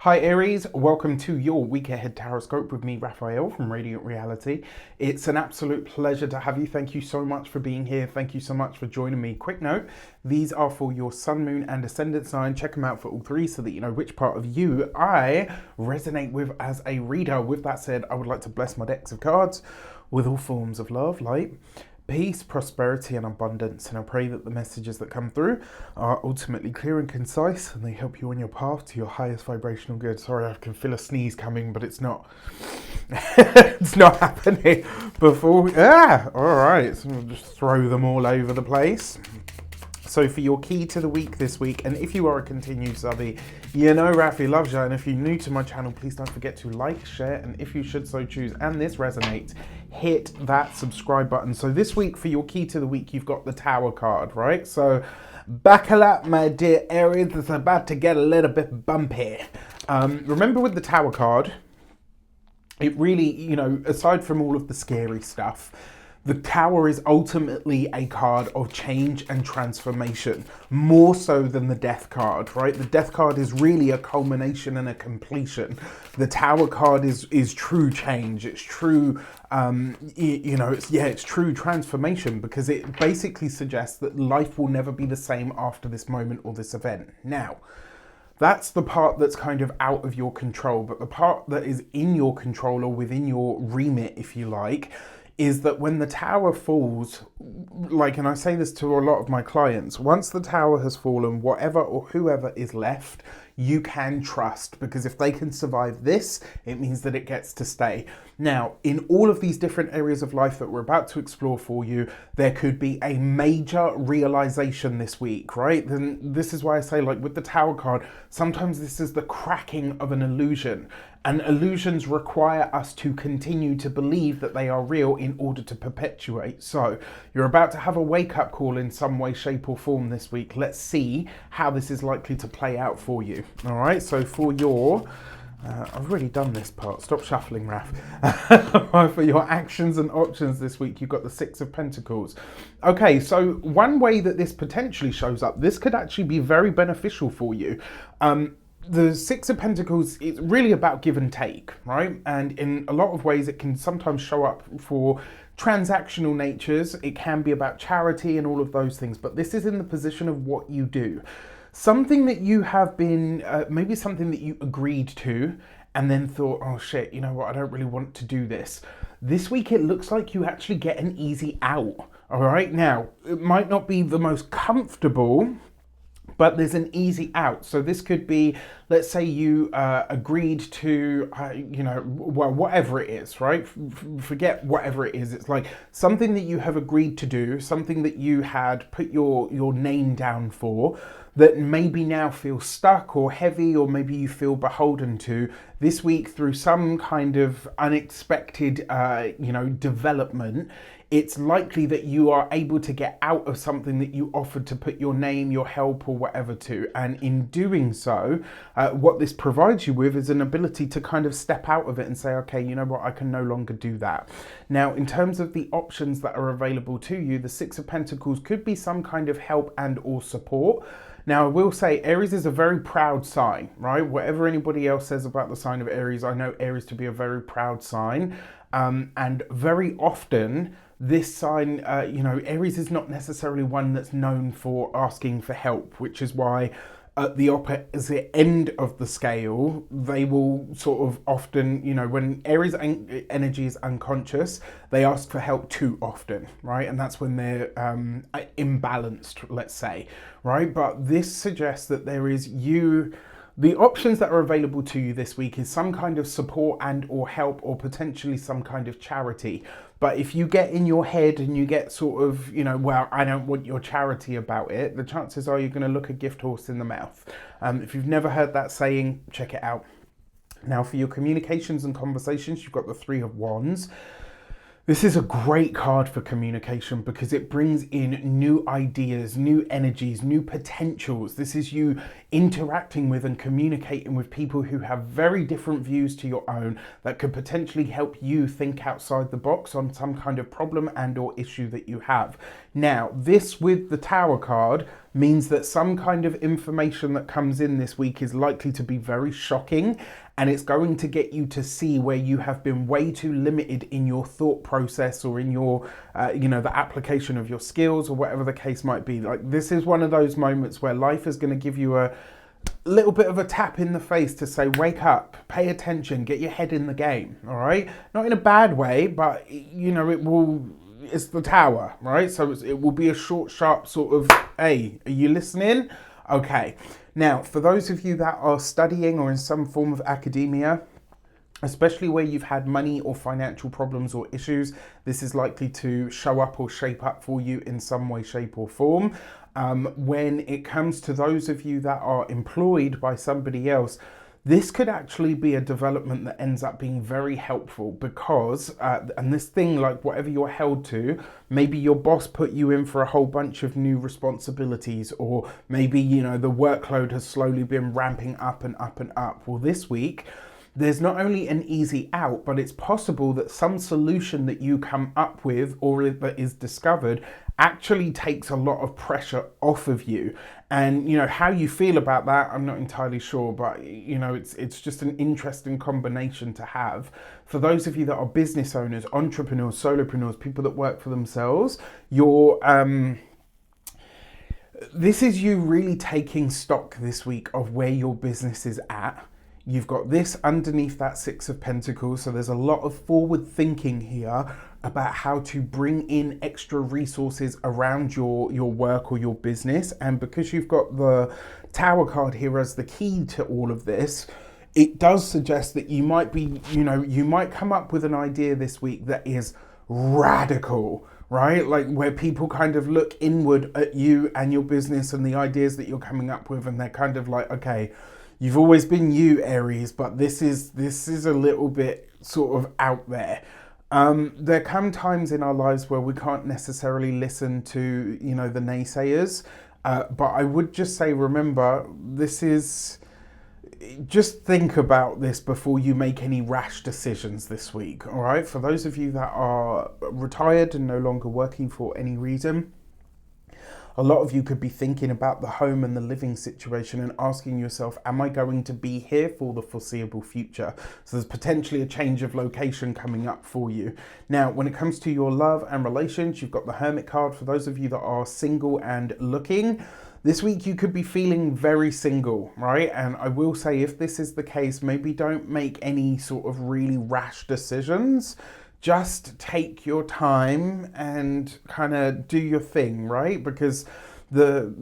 Hi Aries, welcome to your week ahead tarot with me, Raphael from Radiant Reality. It's an absolute pleasure to have you. Thank you so much for being here. Thank you so much for joining me. Quick note, these are for your sun, moon and ascendant sign. Check them out for all three so that you know which part of you I resonate with as a reader. With that said, I would like to bless my decks of cards with all forms of love, light, peace, prosperity and abundance, and I pray that the messages that come through are ultimately clear and concise and they help you on your path to your highest vibrational good. Sorry, I can feel a sneeze coming, but it's not it's not happening before. All right, so we'll just throw them all over the place. So for your key to the week this week, and if you are a continued subby, you know Rafi loves you, and if you're new to my channel, please don't forget to like, share, and if you should so choose, and this resonates, hit that subscribe button. So this week for your key to the week, you've got the Tower card, right? So buckle up, my dear Aries, it's about to get a little bit bumpy. Remember with the Tower card, it really, you know, aside from all of the scary stuff, the Tower is ultimately a card of change and transformation, more so than the Death card, right? The Death card is really a culmination and a completion. The Tower card is true change. It's true, it's true transformation, because it basically suggests that life will never be the same after this moment or this event. Now, that's the part that's kind of out of your control, but the part that is in your control or within your remit, if you like, is that when the Tower falls, and I say this to a lot of my clients, once the Tower has fallen, whatever or whoever is left, you can trust, because if they can survive this, it means that it gets to stay. Now, in all of these different areas of life that we're about to explore for you, there could be a major realization this week, right? Then this is why I say, like with the Tower card, sometimes this is the cracking of an illusion. And illusions require us to continue to believe that they are real in order to perpetuate. So you're about to have a wake-up call in some way, shape or form this week. Let's see how this is likely to play out for you. All right, so for your... I've already done this part. Stop shuffling, Raf. For your actions and options this week, you've got the Six of Pentacles. Okay, so one way that this potentially shows up, this could actually be very beneficial for you. The Six of Pentacles is really about give and take, right? And in a lot of ways, it can sometimes show up for transactional natures. It can be about charity and all of those things, but this is in the position of what you do. Something that you have been, maybe something that you agreed to and then thought, oh shit, you know what, I don't really want to do this. This week, it looks like you actually get an easy out, all right? Now, it might not be the most comfortable, but there's an easy out. So this could be, let's say you agreed to, whatever it is, right? Forget whatever it is. It's like something that you have agreed to do, something that you had put your name down for, that maybe now feels stuck or heavy, or maybe you feel beholden to. This week, through some kind of unexpected, development, it's likely that you are able to get out of something that you offered to put your name, your help or whatever to. And in doing so, what this provides you with is an ability to kind of step out of it and say, okay, you know what, I can no longer do that. Now, in terms of the options that are available to you, the Six of Pentacles could be some kind of help and or support. Now, I will say Aries is a very proud sign, right? Whatever anybody else says about the sign of Aries, I know Aries to be a very proud sign. And very often, this sign, Aries is not necessarily one that's known for asking for help, which is why at the opposite end of the scale, they will sort of often, when Aries energy is unconscious, they ask for help too often, right? And that's when they're imbalanced, let's say, right? But this suggests that there is the options that are available to you this week is some kind of support and or help, or potentially some kind of charity. But if you get in your head and you get sort of, well, I don't want your charity about it, the chances are you're going to look a gift horse in the mouth. If you've never heard that saying, check it out. Now, for your communications and conversations, you've got the Three of Wands. This is a great card for communication because it brings in new ideas, new energies, new potentials. This is you interacting with and communicating with people who have very different views to your own that could potentially help you think outside the box on some kind of problem and or issue that you have. Now, this with the Tower card means that some kind of information that comes in this week is likely to be very shocking, and it's going to get you to see where you have been way too limited in your thought process or in your, the application of your skills or whatever the case might be. Like, this is one of those moments where life is going to give you a little bit of a tap in the face to say, wake up, pay attention, get your head in the game, all right? Not in a bad way, but, it's the tower, right? So it will be a short, sharp sort of, hey, are you listening? Okay. Now, for those of you that are studying or in some form of academia, especially where you've had money or financial problems or issues, this is likely to show up or shape up for you in some way, shape or form. When it comes to those of you that are employed by somebody else, this could actually be a development that ends up being very helpful because, and this thing, like whatever you're held to, maybe your boss put you in for a whole bunch of new responsibilities, or maybe, the workload has slowly been ramping up and up and up. Well, this week, there's not only an easy out, but it's possible that some solution that you come up with or that is discovered actually takes a lot of pressure off of you. And how you feel about that, I'm not entirely sure, but it's just an interesting combination to have. For those of you that are business owners, entrepreneurs, solopreneurs, people that work for themselves, this is you really taking stock this week of where your business is at. You've got this underneath that Six of Pentacles, so there's a lot of forward thinking here about how to bring in extra resources around your work or your business. And because you've got the Tower card here as the key to all of this, it does suggest that you might be, you might come up with an idea this week that is radical, right? Like where people kind of look inward at you and your business and the ideas that you're coming up with, and they're kind of like, okay, you've always been you, Aries, but this is a little bit sort of out there. There come times in our lives where we can't necessarily listen to, the naysayers. But I would just say, remember, just think about this before you make any rash decisions this week, all right? For those of you that are retired and no longer working for any reason, a lot of you could be thinking about the home and the living situation and asking yourself, am I going to be here for the foreseeable future? So there's potentially a change of location coming up for you. Now, when it comes to your love and relations, you've got the Hermit card. For those of you that are single and looking, this week you could be feeling very single, right? And I will say, if this is the case, maybe don't make any sort of really rash decisions. Just take your time and kind of do your thing, right? Because the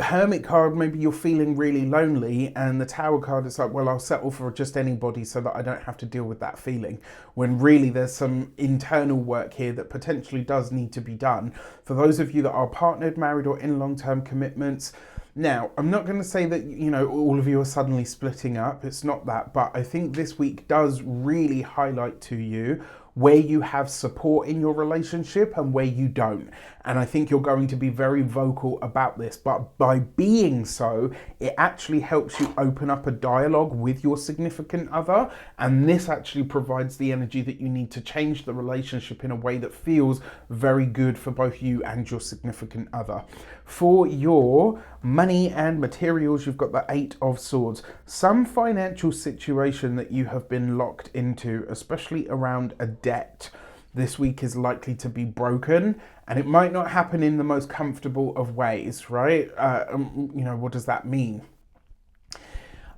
Hermit card, maybe you're feeling really lonely, and the Tower card is like, well, I'll settle for just anybody so that I don't have to deal with that feeling. When really there's some internal work here that potentially does need to be done. For those of you that are partnered, married, or in long-term commitments, now, I'm not going to say that, all of you are suddenly splitting up. It's not that. But I think this week does really highlight to you where you have support in your relationship and where you don't. And I think you're going to be very vocal about this. But by being so, it actually helps you open up a dialogue with your significant other. And this actually provides the energy that you need to change the relationship in a way that feels very good for both you and your significant other. For your money and materials, you've got the Eight of Swords. Some financial situation that you have been locked into, especially around a debt, this week is likely to be broken, and it might not happen in the most comfortable of ways, right? What does that mean?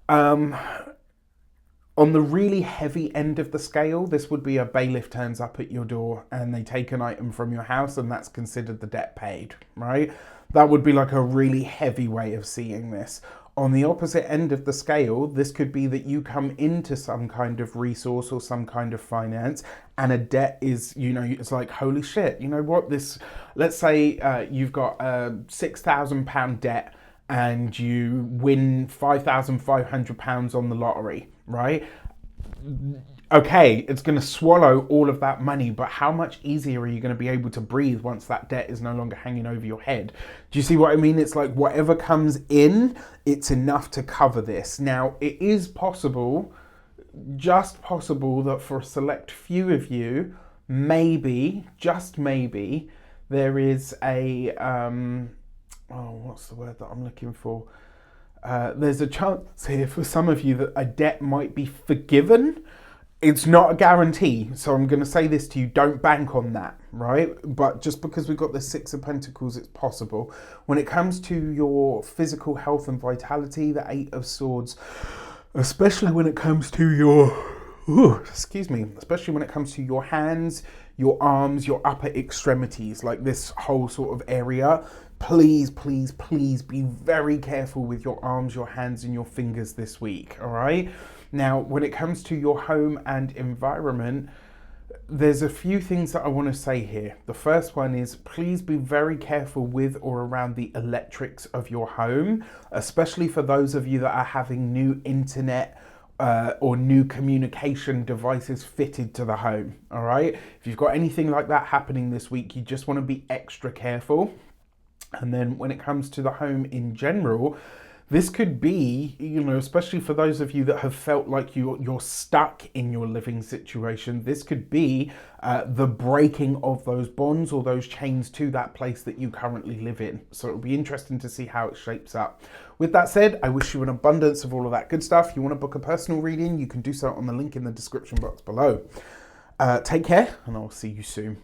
On the really heavy end of the scale, this would be a bailiff turns up at your door and they take an item from your house, and that's considered the debt paid, right? That would be like a really heavy way of seeing this. On the opposite end of the scale, this could be that you come into some kind of resource or some kind of finance, and a debt is, it's like, holy shit, let's say you've got a £6,000 debt and you win £5,500 on the lottery, right? Okay, it's going to swallow all of that money, but how much easier are you going to be able to breathe once that debt is no longer hanging over your head? Do you see what I mean? It's like whatever comes in, it's enough to cover this. Now, it is possible, just possible, that for a select few of you, maybe, just maybe, there is a what's the word that I'm looking for? There's a chance here for some of you that a debt might be forgiven. It's not a guarantee, so I'm going to say this to you, don't bank on that, right? But just because we've got the Six of Pentacles, it's possible. When it comes to your physical health and vitality, the Eight of Swords, especially when it comes to your, especially when it comes to your hands, your arms, your upper extremities, like this whole sort of area, please, please, please be very careful with your arms, your hands, and your fingers this week, all right? Now, when it comes to your home and environment, there's a few things that I want to say here. The first one is please be very careful with or around the electrics of your home, especially for those of you that are having new internet or new communication devices fitted to the home, all right? If you've got anything like that happening this week, you just want to be extra careful. And then when it comes to the home in general, this could be, especially for those of you that have felt like you're stuck in your living situation, this could be the breaking of those bonds or those chains to that place that you currently live in. So it'll be interesting to see how it shapes up. With that said, I wish you an abundance of all of that good stuff. If you want to book a personal reading, you can do so on the link in the description box below. Take care, and I'll see you soon.